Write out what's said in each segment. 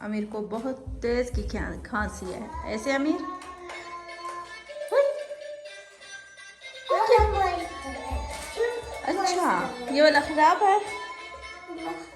अमीर को बहुत तेज की खांसी है ऐसे अमीर अच्छा ये वाला खराब है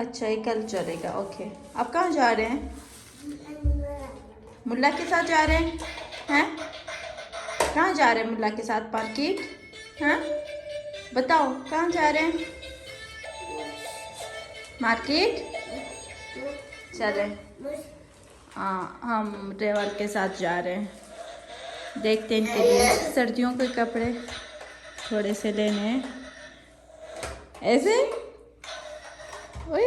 अच्छा ये कल चलेगा ओके आप कहाँ जा रहे हैं मुल्ला के साथ जा रहे हैं कहाँ जा रहे हैं मुल्ला के साथ मार्केट हैं बताओ कहाँ जा रहे हैं मार्केट चले हाँ हम ड्राइवर के साथ जा रहे हैं देखते हैं इनके लिए सर्दियों के कपड़े थोड़े से लेने हैं ऐसे ओए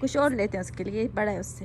कुछ और लेते हैं उसके लिए बड़ा है उससे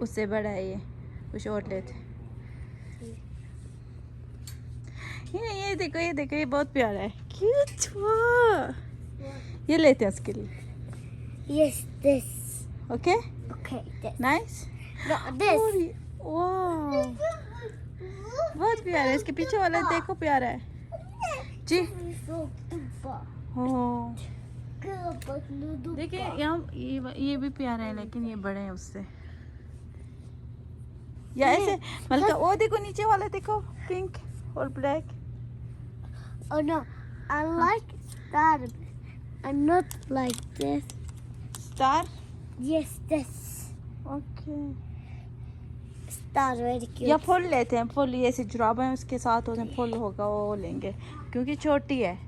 उससे बड़ा है ये कुछ और लेते हैं ये देखो ये बहुत प्यारा है क्यूट ये लेते हैं उसके लिए yes this okay okay this nice no this वाह बहुत प्यारा है इसके पीछे वाला देखो प्यारा है जी हो देखिए यहाँ ये भी प्यारा है लेकिन ये बड़े हैं उससे या ऐसे मलका वो देखो नीचे वाला देखो पिंक और black oh no I like star and not like this star yes this okay star very cute या फुल लेते हैं फुल ये ऐसे जुराबें उसके साथ होते हैं फुल होगा वो लेंगे क्योंकि छोटी है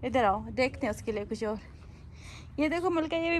इधर आओ देखते हैं उसके लिए कुछ और ये देखो मलका ये भी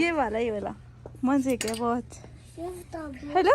ये वाला मजे का बहुत हेलो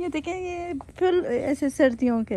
ये देखें ये फुल ऐसे सर्दियों के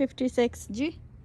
56 जी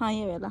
हाँ ये वाला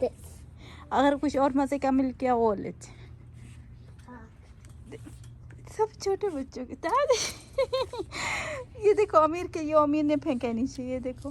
this अगर कुछ और मजे का मिल गया वो लेते सब छोटे बच्चों के तारे ये देखो अमीर के ये अमीर ने फेंका नीचे ये देखो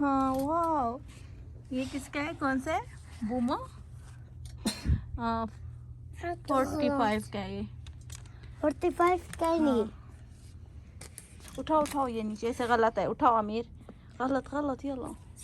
हाँ वाह ये किसका है कौन सा है बूमा 45 का है ये 45 का नहीं उठाओ ये नीचे ऐसे गलत है उठाओ अमीर गलत यला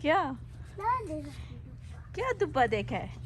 क्या क्या दुब्बा देखा है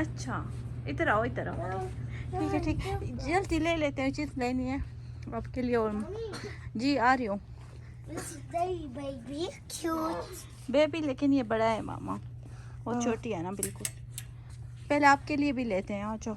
अच्छा इधर आओ ठीक है जल्दी ले लेते हैं चीज़ लेनी है आपके लिए और जी आ रही हूँ This is very baby cute baby लेकिन ये बड़ा है मामा और छोटी है ना बिल्कुल पहले आपके लिए भी लेते हैं आ जाओ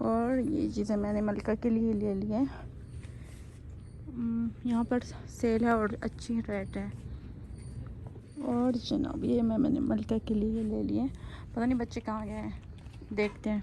और ये चीज़ें मैंने मलका के लिए ले ली हैं यहाँ पर सेल है और अच्छी रेट है और जनाब ये मैंने मलका के लिए ले लिए पता नहीं बच्चे कहाँ गए हैं देखते हैं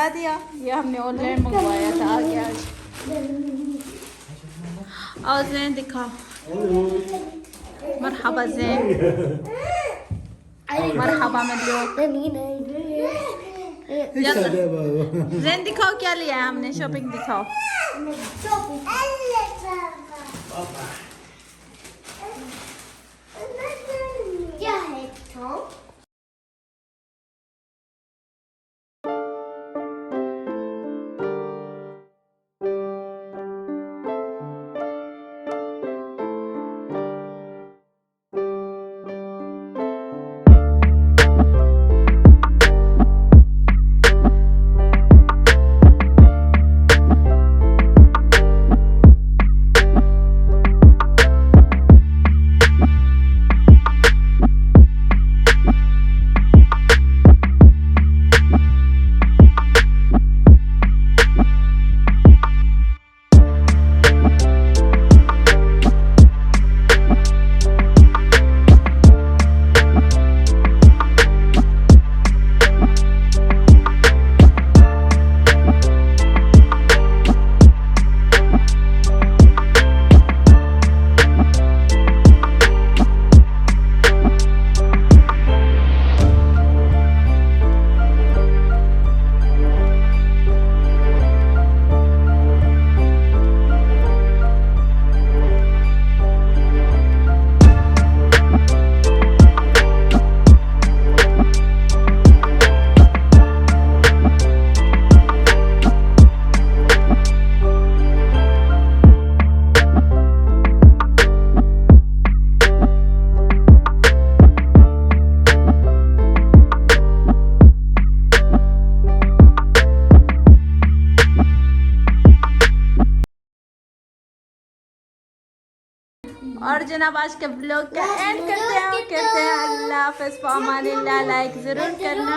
करा दिया। ये हमने ऑनलाइन मंगवाया था, आ गया आज। और जैन दिखा, मरहबा जैन, मरहबा मल्लू। जैन दिखाओ क्या लिया है हमने, शॉपिंग दिखाओ। क्या है तो? और जनाब आज के ब्लॉग का एंड करते हैं और कहते हैं अल्लाह हाफ़िज़, फ़अमानिल्लाह। लाइक ज़रूर करना।